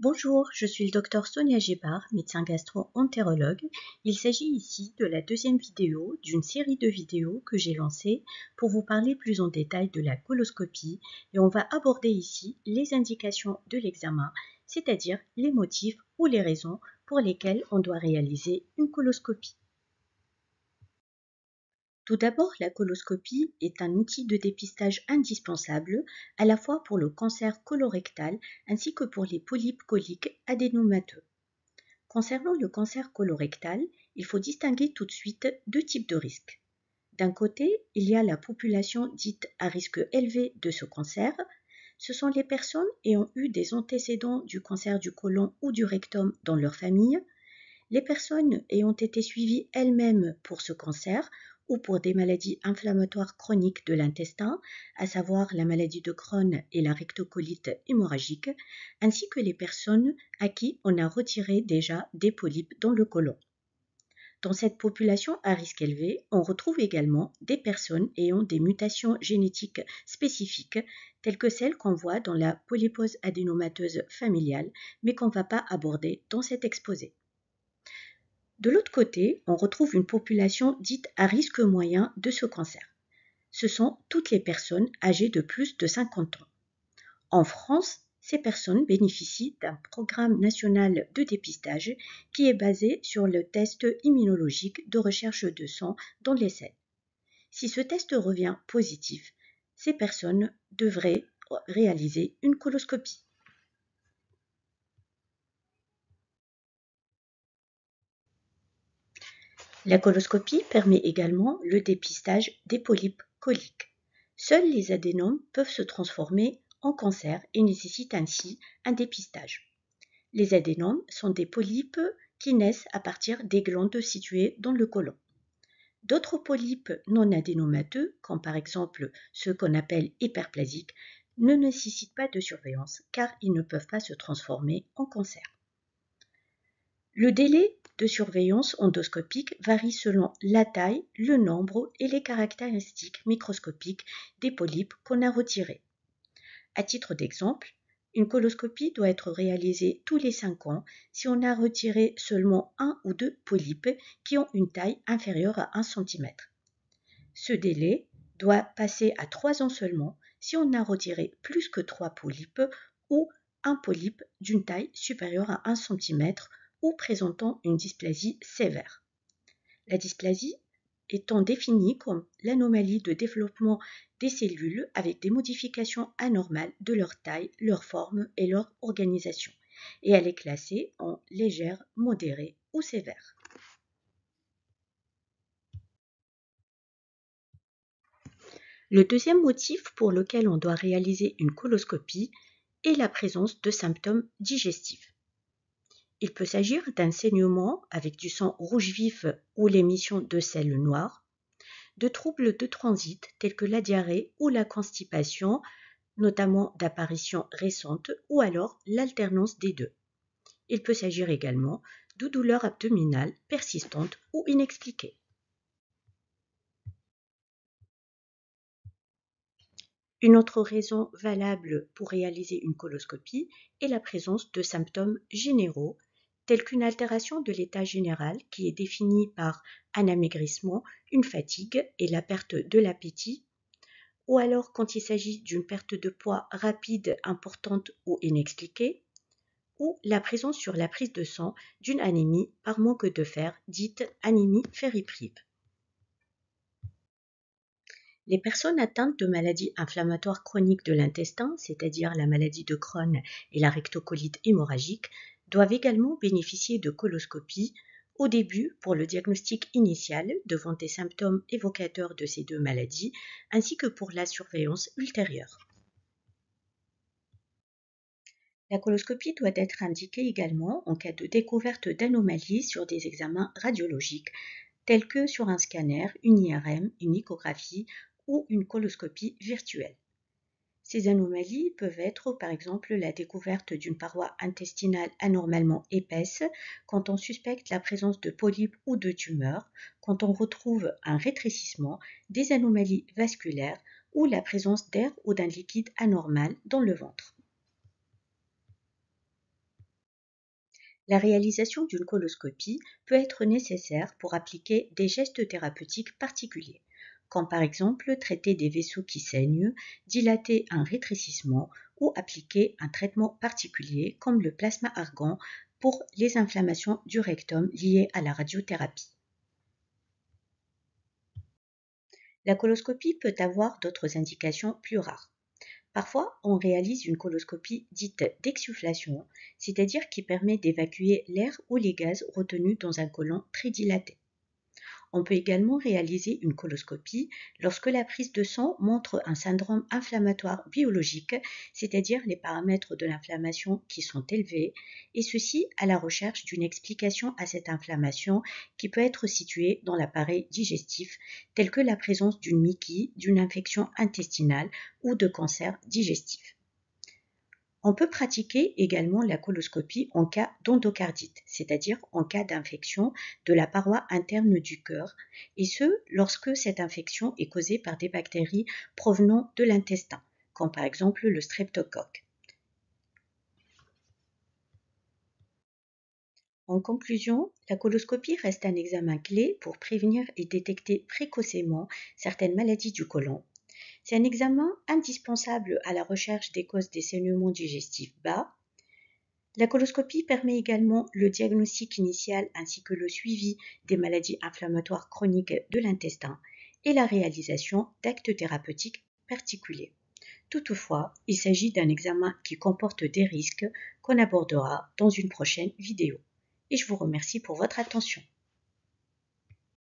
Bonjour, je suis le docteur Sonia Gébard, médecin gastro-entérologue. Il s'agit ici de la deuxième vidéo d'une série de vidéos que j'ai lancées pour vous parler plus en détail de la coloscopie et on va aborder ici les indications de l'examen, c'est-à-dire les motifs ou les raisons pour lesquelles on doit réaliser une coloscopie. Tout d'abord, la coloscopie est un outil de dépistage indispensable à la fois pour le cancer colorectal ainsi que pour les polypes coliques adénomateux. Concernant le cancer colorectal, il faut distinguer tout de suite deux types de risques. D'un côté, il y a la population dite à risque élevé de ce cancer. Ce sont les personnes ayant eu des antécédents du cancer du côlon ou du rectum dans leur famille, les personnes ayant été suivies elles-mêmes pour ce cancer ou pour des maladies inflammatoires chroniques de l'intestin, à savoir la maladie de Crohn et la rectocolite hémorragique, ainsi que les personnes à qui on a retiré déjà des polypes dans le côlon. Dans cette population à risque élevé, on retrouve également des personnes ayant des mutations génétiques spécifiques, telles que celles qu'on voit dans la polypose adénomateuse familiale, mais qu'on ne va pas aborder dans cet exposé. De l'autre côté, on retrouve une population dite à risque moyen de ce cancer. Ce sont toutes les personnes âgées de plus de 50 ans. En France, ces personnes bénéficient d'un programme national de dépistage qui est basé sur le test immunologique de recherche de sang dans les selles. Si ce test revient positif, ces personnes devraient réaliser une coloscopie. La coloscopie permet également le dépistage des polypes coliques. Seuls les adénomes peuvent se transformer en cancer et nécessitent ainsi un dépistage. Les adénomes sont des polypes qui naissent à partir des glandes situées dans le côlon. D'autres polypes non adénomateux, comme par exemple ceux qu'on appelle hyperplasiques, ne nécessitent pas de surveillance car ils ne peuvent pas se transformer en cancer. Le délai de surveillance endoscopique varie selon la taille, le nombre et les caractéristiques microscopiques des polypes qu'on a retirés. À titre d'exemple, une coloscopie doit être réalisée tous les 5 ans si on a retiré seulement 1 ou 2 polypes qui ont une taille inférieure à 1 cm. Ce délai doit passer à 3 ans seulement si on a retiré plus que 3 polypes ou un polype d'une taille supérieure à 1 cm ou présentant une dysplasie sévère. La dysplasie étant définie comme l'anomalie de développement des cellules avec des modifications anormales de leur taille, leur forme et leur organisation, et elle est classée en légère, modérée ou sévère. Le deuxième motif pour lequel on doit réaliser une coloscopie est la présence de symptômes digestifs. Il peut s'agir d'un saignement avec du sang rouge vif ou l'émission de sels noirs, de troubles de transit tels que la diarrhée ou la constipation, notamment d'apparitions récentes ou alors l'alternance des deux. Il peut s'agir également de douleurs abdominales persistantes ou inexpliquées. Une autre raison valable pour réaliser une coloscopie est la présence de symptômes généraux tels qu'une altération de l'état général qui est définie par un amaigrissement, une fatigue et la perte de l'appétit, ou alors quand il s'agit d'une perte de poids rapide, importante ou inexpliquée, ou la présence sur la prise de sang d'une anémie par manque de fer, dite anémie ferriprive. Les personnes atteintes de maladies inflammatoires chroniques de l'intestin, c'est-à-dire la maladie de Crohn et la rectocolite hémorragique, doivent également bénéficier de coloscopie au début pour le diagnostic initial devant des symptômes évocateurs de ces deux maladies, ainsi que pour la surveillance ultérieure. La coloscopie doit être indiquée également en cas de découverte d'anomalies sur des examens radiologiques, tels que sur un scanner, une IRM, une échographie ou une coloscopie virtuelle. Ces anomalies peuvent être par exemple la découverte d'une paroi intestinale anormalement épaisse, quand on suspecte la présence de polypes ou de tumeurs, quand on retrouve un rétrécissement, des anomalies vasculaires ou la présence d'air ou d'un liquide anormal dans le ventre. La réalisation d'une coloscopie peut être nécessaire pour appliquer des gestes thérapeutiques particuliers, comme par exemple traiter des vaisseaux qui saignent, dilater un rétrécissement ou appliquer un traitement particulier comme le plasma argan pour les inflammations du rectum liées à la radiothérapie. La coloscopie peut avoir d'autres indications plus rares. Parfois, on réalise une coloscopie dite d'exsufflation, c'est-à-dire qui permet d'évacuer l'air ou les gaz retenus dans un côlon très dilaté. On peut également réaliser une coloscopie lorsque la prise de sang montre un syndrome inflammatoire biologique, c'est-à-dire les paramètres de l'inflammation qui sont élevés, et ceci à la recherche d'une explication à cette inflammation qui peut être située dans l'appareil digestif, telle que la présence d'une MICI, d'une infection intestinale ou de cancer digestif. On peut pratiquer également la coloscopie en cas d'endocardite, c'est-à-dire en cas d'infection de la paroi interne du cœur, et ce, lorsque cette infection est causée par des bactéries provenant de l'intestin, comme par exemple le streptocoque. En conclusion, la coloscopie reste un examen clé pour prévenir et détecter précocement certaines maladies du côlon. C'est un examen indispensable à la recherche des causes des saignements digestifs bas. La coloscopie permet également le diagnostic initial ainsi que le suivi des maladies inflammatoires chroniques de l'intestin et la réalisation d'actes thérapeutiques particuliers. Toutefois, il s'agit d'un examen qui comporte des risques qu'on abordera dans une prochaine vidéo. Et je vous remercie pour votre attention.